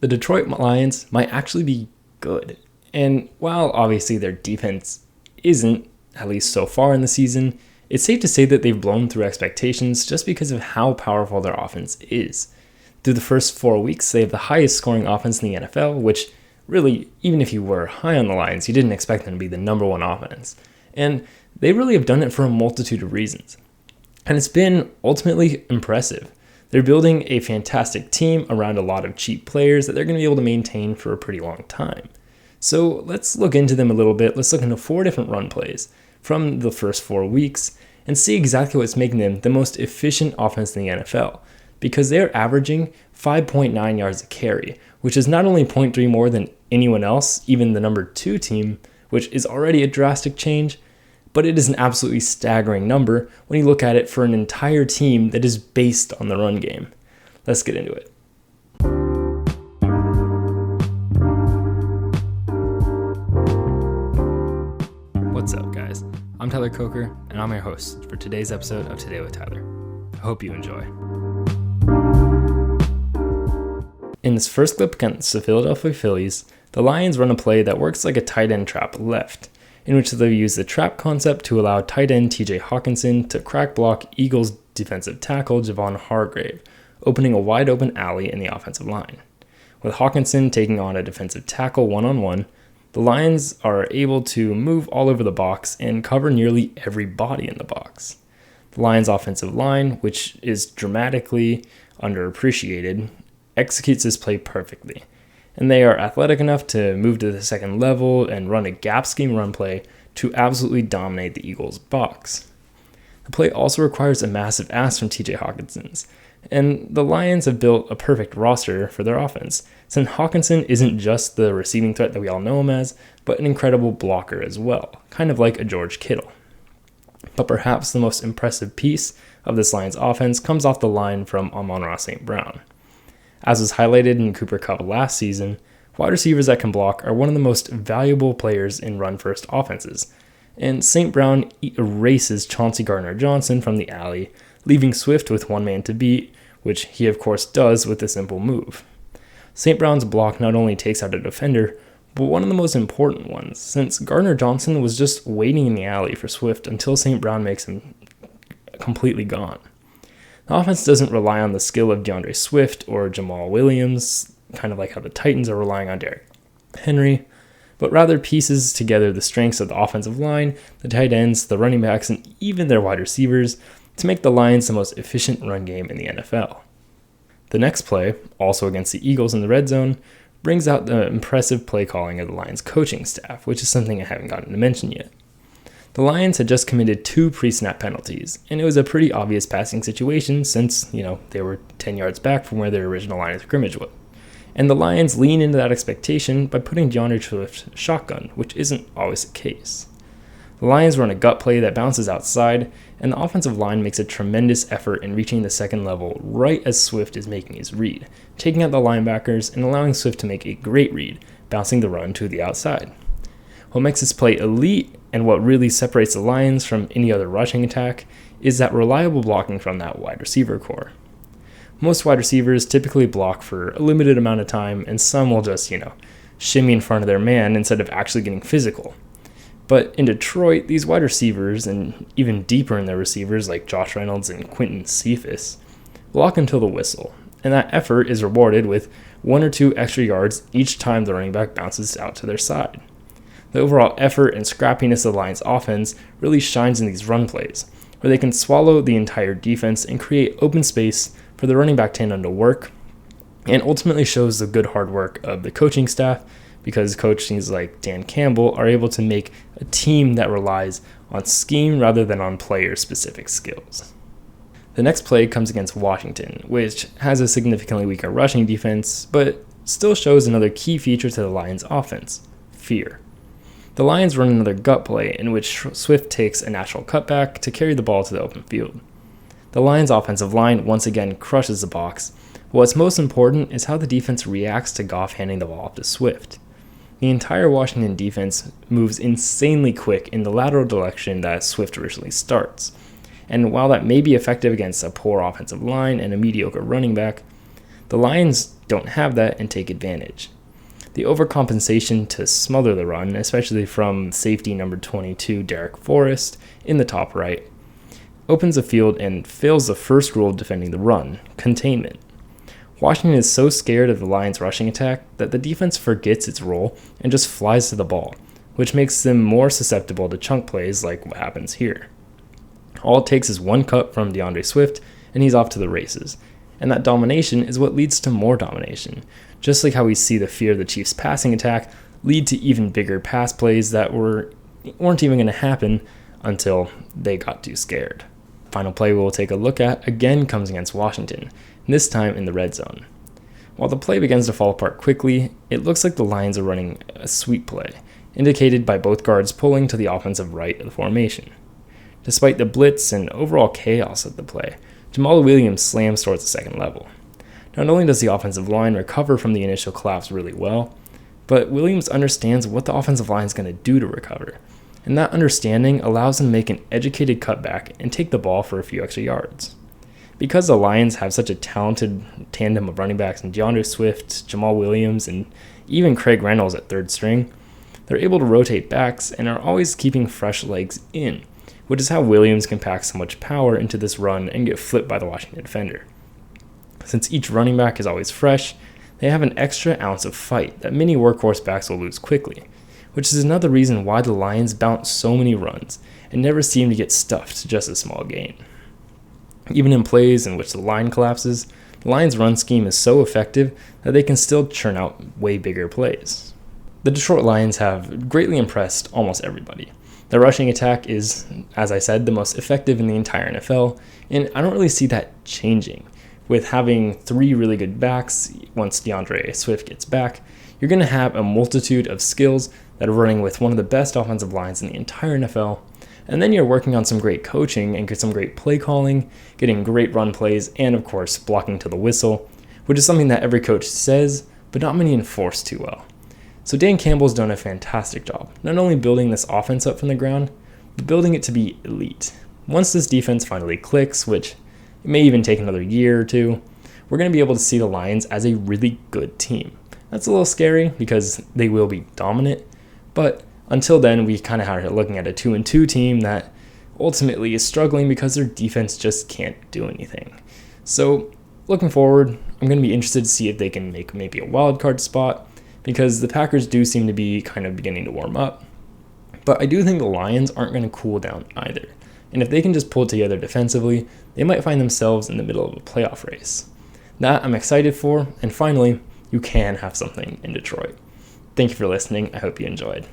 The Detroit Lions might actually be good. And while obviously their defense isn't, at least so far in the season, it's safe to say that they've blown through expectations just because of how powerful their offense is. Through the first 4 weeks, they have the highest scoring offense in the NFL, which really, even if you were high on the Lions, you didn't expect them to be the number one offense. And they really have done it for a multitude of reasons. And it's been ultimately impressive. They're building a fantastic team around a lot of cheap players that they're going to be able to maintain for a pretty long time. So let's look into them a little bit. Let's look into 4 different run plays from the first 4 weeks and see exactly what's making them the most efficient offense in the NFL. Because they're averaging 5.9 yards a carry, which is not only 0.3 more than anyone else, even the number 2 team, which is already a drastic change, but it is an absolutely staggering number when you look at it for an entire team that is based on the run game. Let's get into it. What's up, guys? I'm Tyler Coker, and I'm your host for today's episode of Today with Tyler. I hope you enjoy. In this first clip against the Philadelphia Phillies, the Lions run a play that works like a tight end trap left, in which they use the trap concept to allow tight end TJ Hockenson to crack block Eagles defensive tackle Javon Hargrave, opening a wide open alley in the offensive line. With Hockenson taking on a defensive tackle one-on-one, the Lions are able to move all over the box and cover nearly every body in the box. The Lions' offensive line, which is dramatically underappreciated, executes this play perfectly, and they are athletic enough to move to the second level and run a gap scheme run play to absolutely dominate the Eagles' box. The play also requires a massive ask from TJ Hockenson, and the Lions have built a perfect roster for their offense, since Hockenson isn't just the receiving threat that we all know him as, but an incredible blocker as well, kind of like a George Kittle. But perhaps the most impressive piece of this Lions offense comes off the line from Amon-Ra St. Brown. As was highlighted in Cooper Kupp last season, wide receivers that can block are one of the most valuable players in run-first offenses, and St. Brown erases Chauncey Gardner-Johnson from the alley, leaving Swift with one man to beat, which he of course does with a simple move. St. Brown's block not only takes out a defender, but one of the most important ones, since Gardner-Johnson was just waiting in the alley for Swift until St. Brown makes him completely gone. The offense doesn't rely on the skill of DeAndre Swift or Jamal Williams, kind of like how the Titans are relying on Derrick Henry, but rather pieces together the strengths of the offensive line, the tight ends, the running backs, and even their wide receivers to make the Lions the most efficient run game in the NFL. The next play, also against the Eagles in the red zone, brings out the impressive play calling of the Lions coaching staff, which is something I haven't gotten to mention yet. The Lions had just committed 2 pre-snap penalties, and it was a pretty obvious passing situation since, they were 10 yards back from where their original line of scrimmage was. And the Lions lean into that expectation by putting DeAndre Swift shotgun, which isn't always the case. The Lions run a gut play that bounces outside, and the offensive line makes a tremendous effort in reaching the second level right as Swift is making his read, taking out the linebackers and allowing Swift to make a great read, bouncing the run to the outside. What makes this play elite and what really separates the Lions from any other rushing attack is that reliable blocking from that wide receiver core. Most wide receivers typically block for a limited amount of time, and some will just, shimmy in front of their man instead of actually getting physical. But in Detroit, these wide receivers, and even deeper in their receivers like Josh Reynolds and Quinton Cephas, block until the whistle, and that effort is rewarded with 1 or 2 extra yards each time the running back bounces out to their side. The overall effort and scrappiness of the Lions' offense really shines in these run plays, where they can swallow the entire defense and create open space for the running back tandem to work, and ultimately shows the good hard work of the coaching staff, because coaches like Dan Campbell are able to make a team that relies on scheme rather than on player-specific skills. The next play comes against Washington, which has a significantly weaker rushing defense, but still shows another key feature to the Lions' offense: fear. The Lions run another gut play in which Swift takes a natural cutback to carry the ball to the open field. The Lions' offensive line once again crushes the box. What's most important is how the defense reacts to Goff handing the ball off to Swift. The entire Washington defense moves insanely quick in the lateral direction that Swift originally starts. And while that may be effective against a poor offensive line and a mediocre running back, the Lions don't have that and take advantage. The overcompensation to smother the run, especially from safety number 22 Derek Forrest in the top right, opens the field and fails the first rule of defending the run, containment. Washington is so scared of the Lions' rushing attack that the defense forgets its role and just flies to the ball, which makes them more susceptible to chunk plays like what happens here. All it takes is one cut from DeAndre Swift, and he's off to the races. And that domination is what leads to more domination, just like how we see the fear of the Chiefs' passing attack lead to even bigger pass plays that weren't even going to happen until they got too scared. Final play we'll take a look at again comes against Washington, this time in the red zone. While the play begins to fall apart quickly, it looks like the Lions are running a sweep play, indicated by both guards pulling to the offensive right of the formation. Despite the blitz and overall chaos of the play, Jamal Williams slams towards the second level. Not only does the offensive line recover from the initial collapse really well, but Williams understands what the offensive line is going to do to recover, and that understanding allows him to make an educated cutback and take the ball for a few extra yards. Because the Lions have such a talented tandem of running backs in DeAndre Swift, Jamal Williams, and even Craig Reynolds at third string, they're able to rotate backs and are always keeping fresh legs in, which is how Williams can pack so much power into this run and get flipped by the Washington defender. Since each running back is always fresh, they have an extra ounce of fight that many workhorse backs will lose quickly, which is another reason why the Lions bounce so many runs and never seem to get stuffed to just a small gain. Even in plays in which the line collapses, the Lions' run scheme is so effective that they can still churn out way bigger plays. The Detroit Lions have greatly impressed almost everybody. Their rushing attack is, as I said, the most effective in the entire NFL, and I don't really see that changing. With having 3 really good backs, once DeAndre Swift gets back, you're going to have a multitude of skills that are running with one of the best offensive lines in the entire NFL, and then you're working on some great coaching and some great play calling, getting great run plays, and of course, blocking to the whistle, which is something that every coach says, but not many enforce too well. So Dan Campbell's done a fantastic job, not only building this offense up from the ground, but building it to be elite. Once this defense finally clicks, which it may even take another year or two, we're going to be able to see the Lions as a really good team. That's a little scary because they will be dominant, but until then, we kind of are looking at a 2-2 team that ultimately is struggling because their defense just can't do anything. So looking forward, I'm going to be interested to see if they can make maybe a wild card spot, because the Packers do seem to be kind of beginning to warm up. But I do think the Lions aren't going to cool down either. And if they can just pull it together defensively, they might find themselves in the middle of a playoff race. That I'm excited for, and finally, you can have something in Detroit. Thank you for listening. I hope you enjoyed.